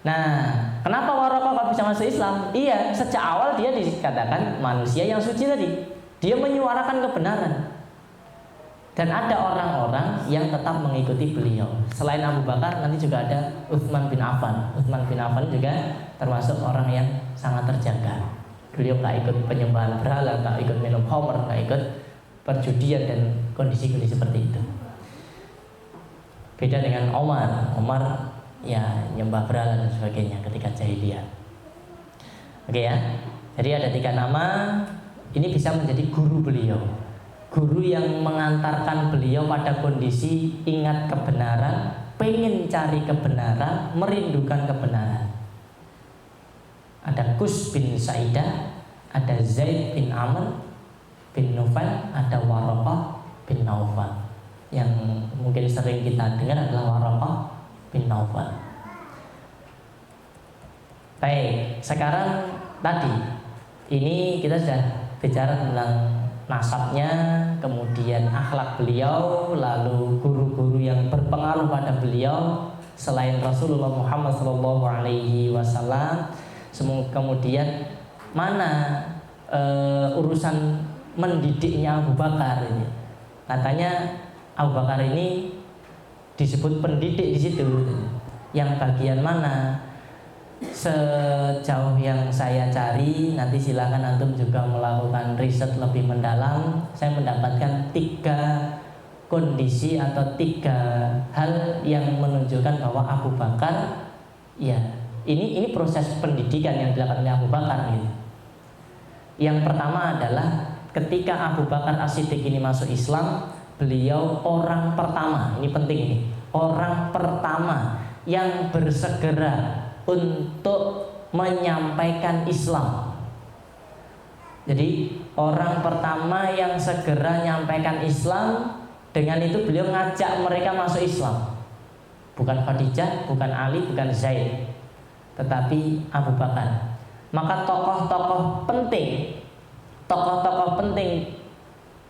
Nah, kenapa Waraqah bisa masuk Islam? Iya, sejak awal dia dikatakan manusia yang suci tadi. Dia menyuarakan kebenaran. Dan ada orang-orang yang tetap mengikuti beliau. Selain Abu Bakar, nanti juga ada Utsman bin Affan. Utsman bin Affan juga termasuk orang yang sangat terjaga. Beliau nggak ikut penyembahan berhala, nggak ikut minum khamr, nggak ikut perjudian dan kondisi-kondisi seperti itu. Beda dengan Omar. Omar ya nyembah berhala dan sebagainya ketika jahiliyah. Oke ya. Jadi ada 3 nama. Ini bisa menjadi guru beliau. Guru yang mengantarkan beliau pada kondisi ingat kebenaran, pengen cari kebenaran, merindukan kebenaran. Ada Kus bin Saidah, ada Zaid bin Amr bin Nufail, ada Waraqah bin Naufal. Yang mungkin sering kita dengar adalah Waraqah bin Naufal. Baik, sekarang tadi ini kita sudah bicara tentang nasabnya, kemudian akhlak beliau, lalu guru-guru yang berpengaruh pada beliau selain Rasulullah Muhammad SAW. Kemudian mana urusan mendidiknya Abu Bakar ini. Katanya Abu Bakar ini disebut pendidik di situ. Yang bagian mana? Sejauh yang saya cari, nanti silakan antum juga melakukan riset lebih mendalam. Saya mendapatkan 3 kondisi atau 3 hal yang menunjukkan bahwa Abu Bakar ya Ini proses pendidikan yang dilakukan oleh Abu Bakar gitu. Yang pertama adalah ketika Abu Bakar As-Siddiq ini masuk Islam, beliau orang pertama, ini penting ini, orang pertama yang bersegera untuk menyampaikan Islam. Jadi orang pertama yang segera menyampaikan Islam, dengan itu beliau ngajak mereka masuk Islam. Bukan Khadijah, bukan Ali, bukan Zaid, tetapi Abu Bakar. Maka tokoh-tokoh penting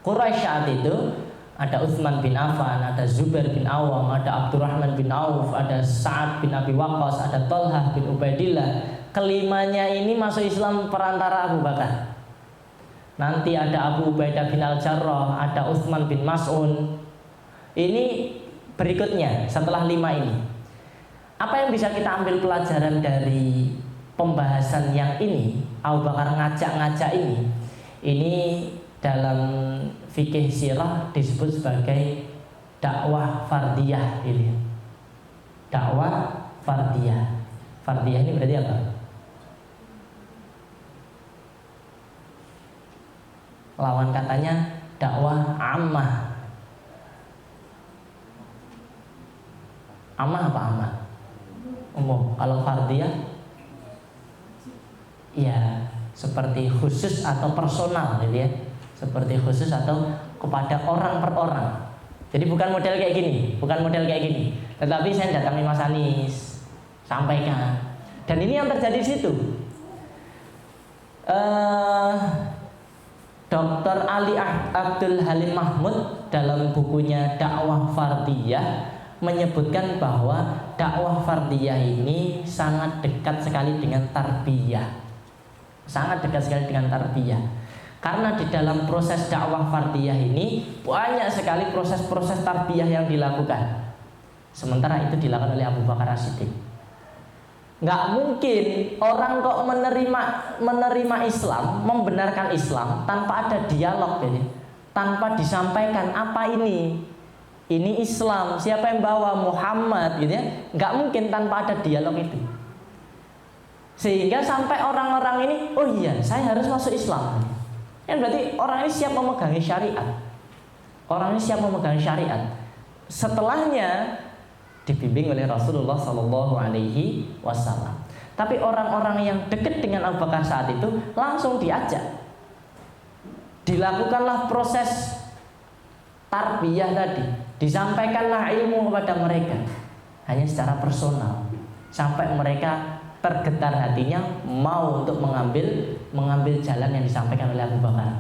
Quraisy saat itu, ada Utsman bin Affan, ada Zubair bin Awam, ada Abdurrahman bin Auf, ada Sa'ad bin Abi Waqqas, ada Thalhah bin Ubaidillah. Kelimanya ini masuk Islam perantara Abu Bakar. Nanti ada Abu Ubaidah bin Al-Jarrah, ada Utsman bin Mas'un. Ini berikutnya setelah 5 ini. Apa yang bisa kita ambil pelajaran dari pembahasan yang ini, Abu Bakar ngajak-ngajak ini? Ini dalam fikih sirah disebut sebagai dakwah fardiyah ini. Dakwah fardiyah. Fardiyah ini berarti apa? Lawan katanya dakwah ammah. Ammah apa ammah? Umum. Kalau fardiyah, ya seperti khusus atau personal, gitu ya. Seperti khusus atau kepada orang per orang. Jadi bukan model kayak gini, Tetapi saya datangi Mas Anies, sampaikan. Dan ini yang terjadi di situ. Dr. Ali Abdul Halim Mahmud dalam bukunya Dakwah Fardiyah menyebutkan bahwa dakwah fardiyah ini sangat dekat sekali dengan tarbiyah. Karena di dalam proses dakwah fardiyah ini banyak sekali proses-proses tarbiyah yang dilakukan. Sementara itu dilakukan oleh Abu Bakar As-Siddiq. Nggak mungkin orang kok menerima Islam, membenarkan Islam tanpa ada dialog, gitu. Tanpa disampaikan apa ini Islam, siapa yang bawa, Muhammad, gitu ya. Nggak mungkin tanpa ada dialog itu. Sehingga sampai orang-orang ini, oh iya, saya harus masuk Islam. Kan berarti orang ini siap memegangi syariat. Setelahnya dibimbing oleh Rasulullah Sallallahu Alaihi Wasallam. Tapi orang-orang yang dekat dengan Abu Bakar saat itu langsung diajak. Dilakukanlah proses tarbiyah tadi, disampaikanlah ilmu kepada mereka, hanya secara personal, sampai mereka tergetar hatinya mau untuk mengambil jalan yang disampaikan oleh Abu Bakar.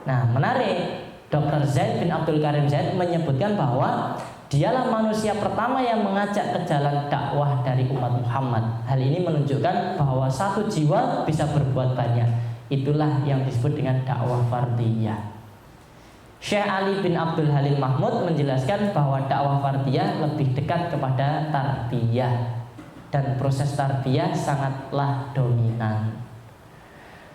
Nah, menarik, Dr. Zaid bin Abdul Karim Zaid menyebutkan bahwa dialah manusia pertama yang mengajak ke jalan dakwah dari umat Muhammad. Hal ini menunjukkan bahwa satu jiwa bisa berbuat banyak. Itulah yang disebut dengan dakwah fardiyah. Syekh Ali bin Abdul Halim Mahmud menjelaskan bahwa dakwah fardiyah lebih dekat kepada tarbiyah, dan proses tarbiyah sangatlah dominan.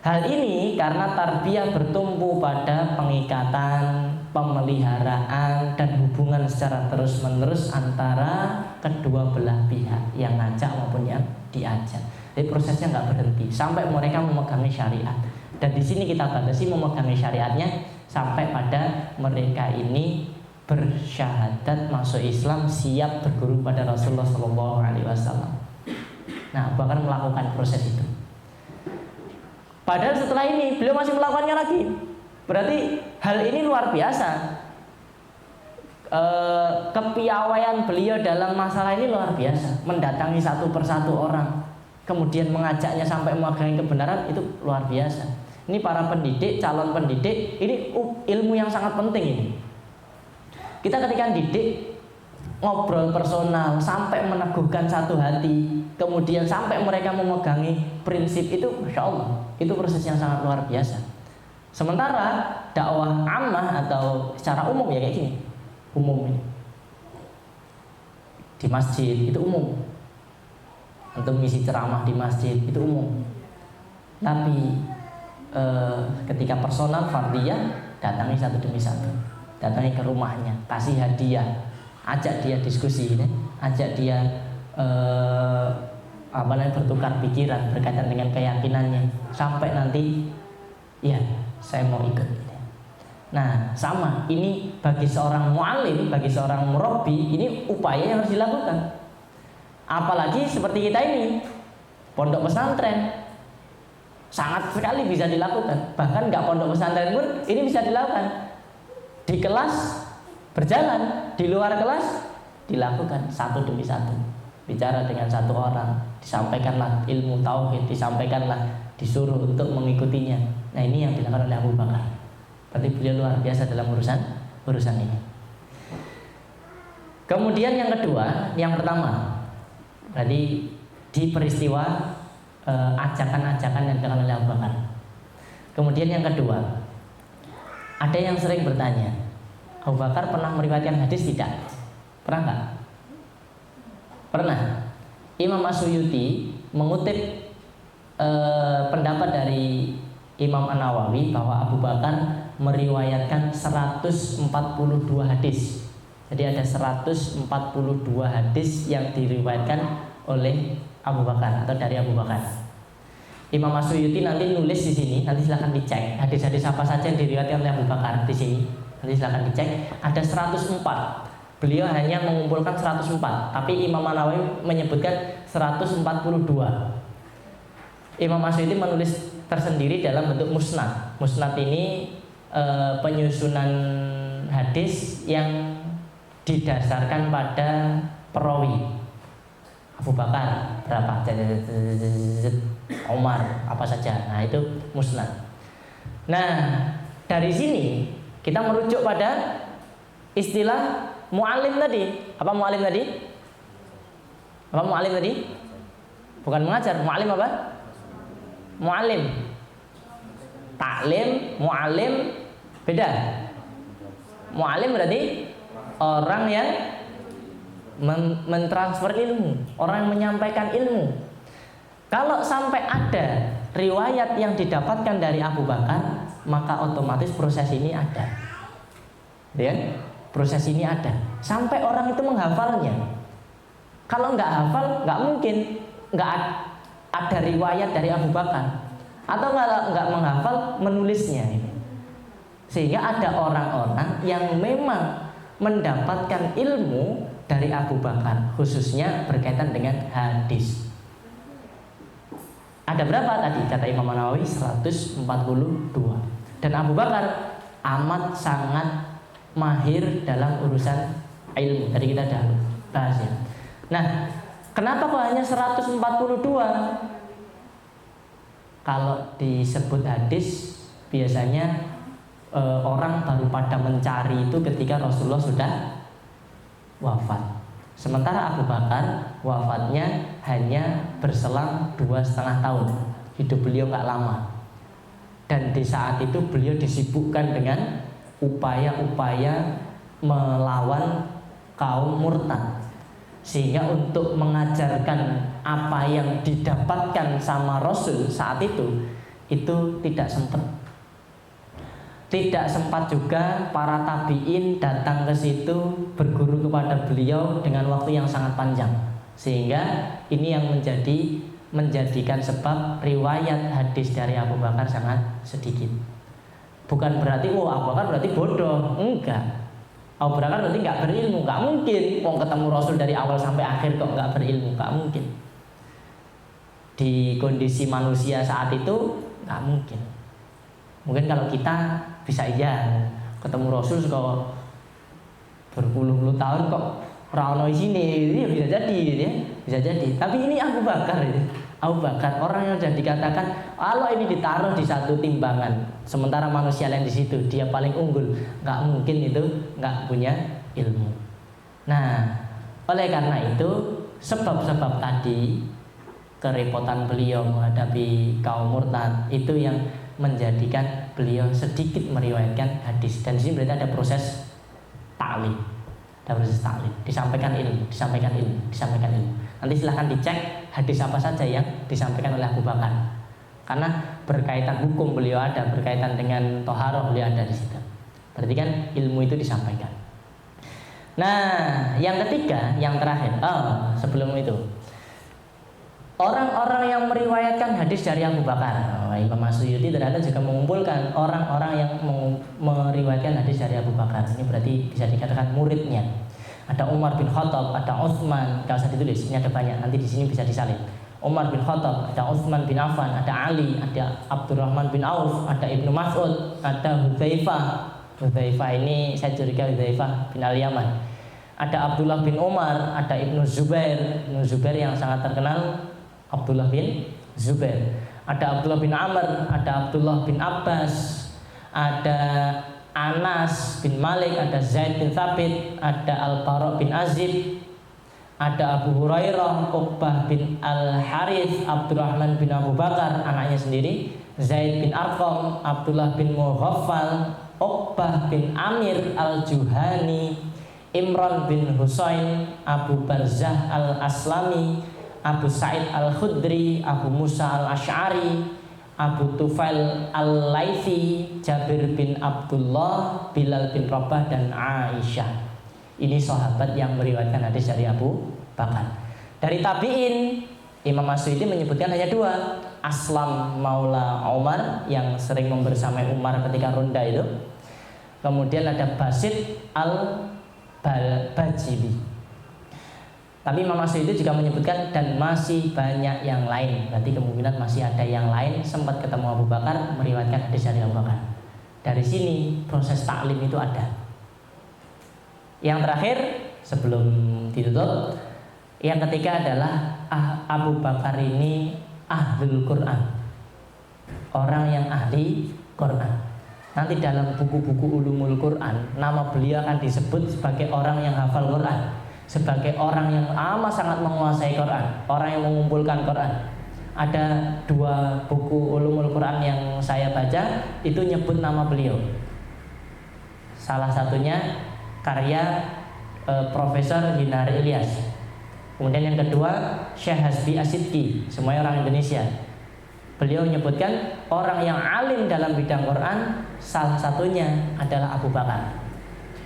Hal ini karena tarbiyah bertumpu pada pengikatan, pemeliharaan, dan hubungan secara terus-menerus antara kedua belah pihak, yang ngajak maupun yang diajak. Jadi prosesnya nggak berhenti sampai mereka memegangi syariat. Dan di sini kita batasi memegangi syariatnya sampai pada mereka ini bersyahadat masuk Islam, siap berguru pada Rasulullah SAW. Nah, bahkan melakukan proses itu. Padahal setelah ini beliau masih melakukannya lagi. Berarti hal ini luar biasa. Kepiawaian beliau dalam masalah ini luar biasa. Mendatangi satu persatu orang, kemudian mengajaknya sampai memegangi kebenaran, itu luar biasa. Ini para pendidik, calon pendidik, ini ilmu yang sangat penting ini. Kita ketika didik, ngobrol personal sampai meneguhkan satu hati, kemudian sampai mereka memegangi prinsip itu, Masya Allah, itu proses yang sangat luar biasa. Sementara dakwah ammah atau secara umum ya kayak gini, umum ini di masjid itu umum, untuk mengisi ceramah di masjid itu umum. Tapi ketika personal fardiyah, datangi satu demi satu, datangi ke rumahnya, kasih hadiah, ajak dia diskusi, ajak dia bertukar pikiran berkaitan dengan keyakinannya sampai nanti ya saya mau ikut. Nah sama ini bagi seorang mu'alim, bagi seorang murabbi, ini upaya yang harus dilakukan. Apalagi seperti kita ini pondok pesantren, sangat sekali bisa dilakukan. Bahkan nggak pondok pesantren pun ini bisa dilakukan. Di kelas berjalan, di luar kelas dilakukan satu demi satu. Bicara dengan satu orang, disampaikanlah ilmu tauhid, disampaikanlah, disuruh untuk mengikutinya. Nah ini yang dilakukan oleh Abu Bakar. Berarti beliau luar biasa dalam urusan ini. Kemudian yang kedua, yang pertama, berarti di peristiwa ajakan-ajakan yang dilakukan oleh Abu Bakar. Kemudian yang kedua, ada yang sering bertanya, Abu Bakar pernah meriwayatkan hadis tidak? Pernah nggak? Pernah. Imam As-Suyuti mengutip pendapat dari Imam An-Nawawi bahwa Abu Bakar meriwayatkan 142 hadis. Jadi ada 142 hadis yang diriwayatkan oleh Abu Bakar atau dari Abu Bakar. Imam As-Suyuti nanti nulis di sini, nanti silahkan dicek hadis-hadis apa saja yang diriwayatkan oleh Abu Bakar di sini. Nanti silahkan dicek. Ada 104. Beliau hanya mengumpulkan 104, tapi Imam An-Nawawi menyebutkan 142. Imam As-Suyuti menulis tersendiri dalam bentuk musnad. Musnad ini penyusunan hadis yang didasarkan pada perawi. Abu Bakar berapa? Umar apa saja. Nah itu musnad. Nah dari sini kita merujuk pada istilah mu'alim tadi. Apa mu'alim tadi? Apa mu'alim tadi? Bukan mengajar. Mu'alim apa? Mu'alim. Taklim, mu'alim beda. Mu'alim berarti orang yang mentransfer ilmu, orang yang menyampaikan ilmu. Kalau sampai ada riwayat yang didapatkan dari Abu Bakar, maka otomatis proses ini ada. Ya, proses ini ada. Sampai orang itu menghafalnya. Kalau nggak hafal, nggak mungkin nggak ada riwayat dari Abu Bakar. Atau nggak menghafal, menulisnya. Sehingga ada orang-orang yang memang mendapatkan ilmu dari Abu Bakar, khususnya berkaitan dengan hadis. Ada berapa tadi? Kata Imam Nawawi 142. Dan Abu Bakar amat sangat mahir dalam urusan ilmu. Tadi kita dah bahas ya. Nah, kenapa kok hanya 142? Kalau disebut hadis, biasanya orang baru pada mencari itu ketika Rasulullah sudah wafat. Sementara Abu Bakar wafatnya hanya berselang 2,5 tahun. Hidup beliau nggak lama. Dan di saat itu beliau disibukkan dengan upaya-upaya melawan kaum murtad. Sehingga untuk mengajarkan apa yang didapatkan sama Rasul saat itu tidak sempat. Tidak sempat juga para tabi'in datang ke situ berguru kepada beliau dengan waktu yang sangat panjang. Sehingga ini yang menjadikan sebab riwayat hadis dari Abu Bakar sangat sedikit. Bukan berarti Abu Bakar berarti bodoh, enggak. Abu Bakar berarti nggak berilmu, nggak mungkin. Mau ketemu Rasul dari awal sampai akhir kok nggak berilmu, nggak mungkin. Di kondisi manusia saat itu nggak mungkin. Mungkin kalau kita bisa aja ketemu Rasul kok berpuluh-puluh tahun kok rano sini, ya bisa jadi, ya bisa jadi. Tapi ini Abu Bakar, ya. Abu Bakar orang yang sudah dikatakan kalau ini ditaruh di satu timbangan, sementara manusia lain di situ dia paling unggul, nggak mungkin itu nggak punya ilmu. Nah, oleh karena itu sebab-sebab tadi kerepotan beliau menghadapi kaum murtad itu yang menjadikan beliau sedikit meriwayatkan hadis. Dan di sini berarti ada proses ta'lim. Ada proses ta'lim, disampaikan ilmu. Nanti silahkan dicek hadis apa saja yang disampaikan oleh Abu Bakar. Karena berkaitan hukum beliau ada, berkaitan dengan toharoh beliau ada di situ. Berarti kan ilmu itu disampaikan. Nah, yang ketiga, yang terakhir. Sebelum itu, orang-orang yang meriwayatkan hadis dari Abu Bakar. Imam Suyuti ternyata juga mengumpulkan orang-orang yang meriwayatkan hadis dari Abu Bakar. Ini berarti bisa dikatakan muridnya. Ada Umar bin Khattab, ada Utsman. Kalau saya ditulis, ini ada banyak. Nanti di sini bisa disalin. Umar bin Khattab, ada Utsman bin Affan, ada Ali, ada Abdurrahman bin Auf, ada Ibnu Mas'ud, ada Hudzaifah. Hudzaifah ini saya curiga Hudzaifah bin Al-Yaman. Ada Abdullah bin Umar, ada Ibnu Zubair. Ibnu Zubair yang sangat terkenal, Abdullah bin Zubair. Ada Abdullah bin Amr, ada Abdullah bin Abbas, ada Anas bin Malik, ada Zaid bin Thabit, ada Al-Bara bin Azib, ada Abu Hurairah, Uqbah bin Al-Harith, Abdurrahman bin Abu Bakar, anaknya sendiri, Zaid bin Arqam, Abdullah bin Mughaffal, Uqbah bin Amir Al-Juhani, Imran bin Husain, Abu Barzah Al-Aslami, Abu Sa'id Al-Khudri, Abu Musa Al-Ash'ari, Abu Tufail Al-Laythi, Jabir bin Abdullah, Bilal bin Rabah, dan Aisyah. Ini sahabat yang meriwayatkan hadis dari Abu Bakar. Dari tabi'in, Imam Suyuti menyebutkan hanya dua. Aslam Maula Umar yang sering membersamai Umar ketika ronda itu. Kemudian ada Basid Al-Bajili. Tapi Imam Suyuti juga menyebutkan dan masih banyak yang lain. Berarti kemungkinan masih ada yang lain sempat ketemu Abu Bakar meriwayatkan hadis dari Abu Bakar. Dari sini proses taklim itu ada. Yang terakhir sebelum ditutup, yang ketiga adalah Abu Bakar ini ahlul Quran, orang yang ahli Quran. Nanti dalam buku-buku ulumul Quran, nama beliau akan disebut sebagai orang yang hafal Quran, sebagai orang yang amat sangat menguasai Quran, orang yang mengumpulkan Quran. Ada dua buku ulumul Quran yang saya baca, itu nyebut nama beliau. Salah satunya karya Profesor Hinari Ilyas. Kemudian yang kedua Syekh Hasbi Asidki, semuanya orang Indonesia. Beliau menyebutkan orang yang alim dalam bidang Quran, salah satunya adalah Abu Bakar.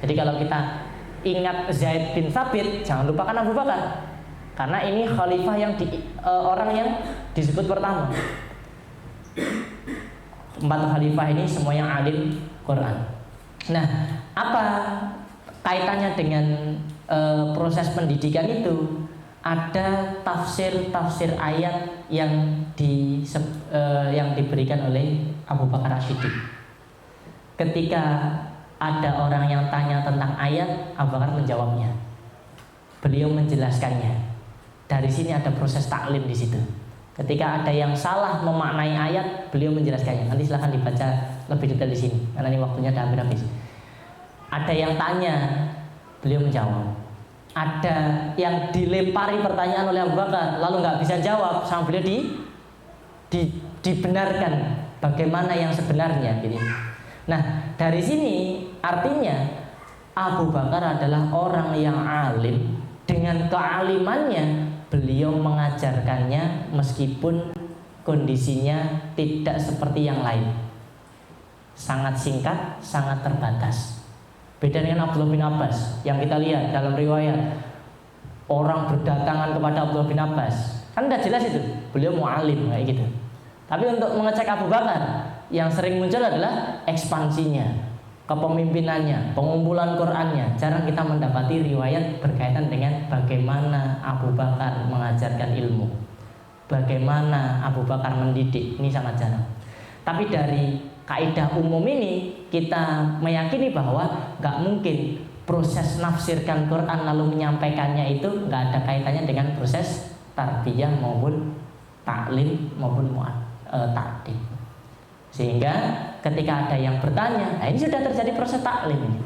Jadi kalau kita ingat Zaid bin Thabit, jangan lupakan Abu Bakar, karena ini khalifah yang orang yang disebut pertama. 4 khalifah ini semuanya alim Quran. Nah, apa kaitannya dengan proses pendidikan itu? Ada tafsir ayat yang diberikan oleh Abu Bakar As-Siddiq. Ketika ada orang yang tanya tentang ayat, Abu Bakar menjawabnya. Beliau menjelaskannya. Dari sini ada proses taklim di situ. Ketika ada yang salah memaknai ayat, beliau menjelaskannya. Nanti silahkan dibaca lebih detail di sini, karena ini waktunya udah habis. Ada yang tanya, beliau menjawab. Ada yang dilempari pertanyaan oleh Abu Bakar, lalu nggak bisa jawab, sama beliau dibenarkan bagaimana yang sebenarnya. Gitu. Nah, dari sini artinya Abu Bakar adalah orang yang alim. Dengan kealimannya beliau mengajarkannya meskipun kondisinya tidak seperti yang lain. Sangat singkat, sangat terbatas. Beda dengan Abdullah bin Abbas yang kita lihat dalam riwayat, orang berdatangan kepada Abdullah bin Abbas. Kan udah jelas itu, beliau mu'alim kayak gitu. Tapi untuk mengecek Abu Bakar, yang sering muncul adalah ekspansinya, kepemimpinannya, pengumpulan Qur'annya. Jarang kita mendapati riwayat berkaitan dengan bagaimana Abu Bakar mengajarkan ilmu, bagaimana Abu Bakar mendidik. Ini sangat jarang. Tapi dari kaidah umum ini kita meyakini bahwa nggak mungkin proses nafsirkan Quran lalu menyampaikannya itu nggak ada kaitannya dengan proses tarbiyah maupun taklim maupun ta'dim. Sehingga ketika ada yang bertanya, nah ini sudah terjadi proses taklim ini.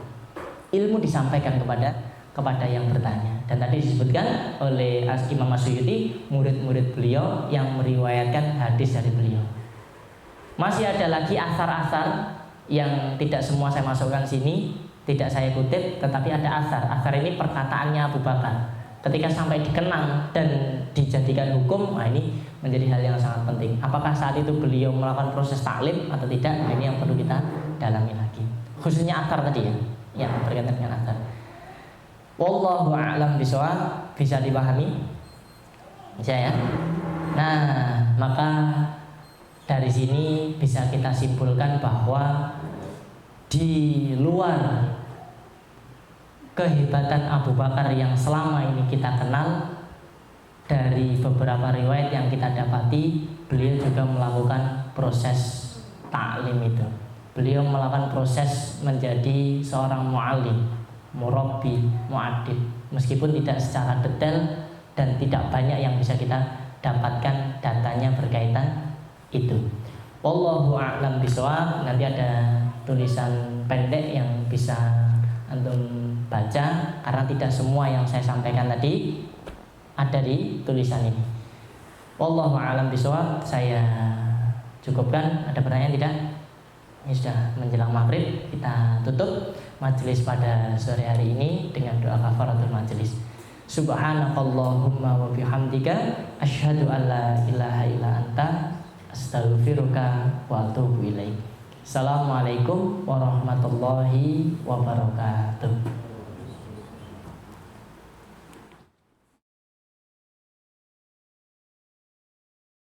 Ilmu disampaikan kepada yang bertanya. Dan tadi disebutkan oleh Imam Suyuti, murid-murid beliau yang meriwayatkan hadis dari beliau. Masih ada lagi asar-asar yang tidak semua saya masukkan sini, tidak saya kutip, tetapi ada asar. Asar ini perkataannya Abu Bakar. Ketika sampai dikenang dan dijadikan hukum, nah ini menjadi hal yang sangat penting. Apakah saat itu beliau melakukan proses taklim atau tidak? Nah ini yang perlu kita dalami lagi. Khususnya asar tadi ya, yang berkaitan dengan asar. Wallahu a'lam bishawab. Bisa dipahami? Bisa ya? Nah, maka dari sini bisa kita simpulkan bahwa di luar kehebatan Abu Bakar yang selama ini kita kenal, dari beberapa riwayat yang kita dapati, beliau juga melakukan proses taklim itu. Beliau melakukan proses menjadi seorang mu'allim, murabbi, mu'addib. Meskipun tidak secara detail dan tidak banyak yang bisa kita dapatkan datanya berkaitan itu. Wallahu a'lam bishawab. Nanti ada tulisan pendek yang bisa antum baca, karena tidak semua yang saya sampaikan tadi ada di tulisan ini. Wallahu a'lam bishawab. Saya cukupkan. Ada pertanyaan tidak? Ini sudah menjelang maghrib, kita tutup majelis pada sore hari ini dengan doa kafaratul majelis. Subhanakallahumma wa bihamdika asyhadu an la ilaha illa anta astaghfiruka wa atubu ilaik. Assalamualaikum warahmatullahi wabarakatuh.